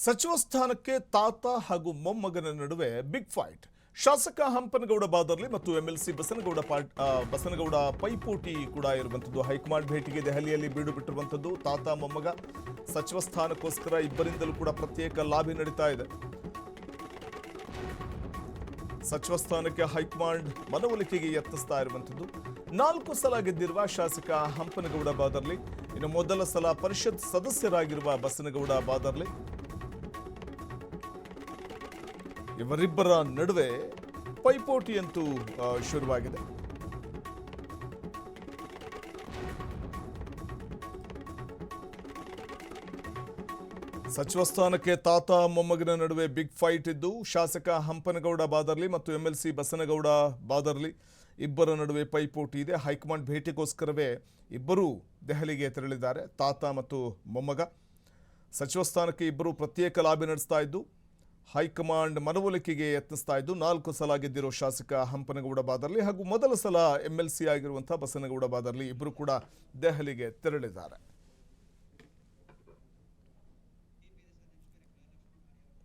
ಸಚಿವ ಸ್ಥಾನಕ್ಕೆ ತಾತ ಹಾಗೂ ಮೊಮ್ಮಗನ ನಡುವೆ ಬಿಗ್ ಫೈಟ್. ಶಾಸಕ ಹಂಪನಗೌಡ ಬಾದರ್ಲಿ ಮತ್ತು ಎಂಎಲ್ಸಿ ಬಸನಗೌಡ ಪೈಪೋಟಿ ಕೂಡ ಇರುವಂತದ್ದು. ಹೈಕಮಾಂಡ್ ಭೇಟಿಗೆ ದೆಹಲಿಯಲ್ಲಿ ಬೀಡು ಬಿಟ್ಟಿರುವಂತದ್ದು. ತಾತ ಮೊಮ್ಮಗ ಸಚಿವ ಸ್ಥಾನಕ್ಕೋಸ್ಕರ ಇಬ್ಬರಿಂದಲೂ ಕೂಡ ಪ್ರತ್ಯೇಕ ಲಾಬಿ ನಡೀತಾ ಇದೆ. ಸಚಿವ ಸ್ಥಾನಕ್ಕೆ ಹೈಕಮಾಂಡ್ ಮನವೊಲಿಕೆಗೆ ಯತ್ನಿಸ್ತಾ ಇರುವಂತದ್ದು. 4 ಸಲ ಗೆದ್ದಿರುವ ಶಾಸಕ ಹಂಪನಗೌಡ ಬಾದರ್ಲಿ, ಇನ್ನು ಮೊದಲ ಸಲ ಪರಿಷತ್ ಸದಸ್ಯರಾಗಿರುವ ಬಸನಗೌಡ ಬಾದರ್ಲಿ, ಇವರಿಬ್ಬರ ನಡುವೆ ಪೈಪೋಟಿಯಂತೂ ಶುರುವಾಗಿದೆ. ಸಚಿವ ಸ್ಥಾನಕ್ಕೆ ತಾತ ಮೊಮ್ಮಗನ ನಡುವೆ ಬಿಗ್ ಫೈಟ್ ಇದ್ದು, ಶಾಸಕ ಹಂಪನಗೌಡ ಬಾದರ್ಲಿ ಮತ್ತು ಎಂಎಲ್ಸಿ ಬಸನಗೌಡ ಬಾದರ್ಲಿ ಇಬ್ಬರ ನಡುವೆ ಪೈಪೋಟಿ ಇದೆ. ಹೈಕಮಾಂಡ್ ಭೇಟಿಗೋಸ್ಕರವೇ ಇಬ್ಬರೂ ದೆಹಲಿಗೆ ತೆರಳಿದ್ದಾರೆ. ತಾತ ಮತ್ತು ಮೊಮ್ಮಗ ಸಚಿವ ಸ್ಥಾನಕ್ಕೆ ಇಬ್ಬರು ಪ್ರತ್ಯೇಕ ಲಾಬಿ ನಡೆಸ್ತಾ ಇದ್ದು, ಹೈಕಮಾಂಡ್ ಮನವೊಲಿಕೆಗೆ ಯತ್ನಿಸ್ತಾ ಇದ್ದು. 4 ಸಲ ಗೆದ್ದಿರೋ ಶಾಸಕ ಹಂಪನಗೌಡ ಬಾದರ್ಲಿ ಹಾಗೂ ಮೊದಲ ಸಲ ಎಂಎಲ್ಸಿ ಆಗಿರುವಂತಹ ಬಸನಗೌಡ ಬಾದರ್ಲಿ ಇಬ್ಬರು ಕೂಡ ದೆಹಲಿಗೆ ತೆರಳಿದ್ದಾರೆ.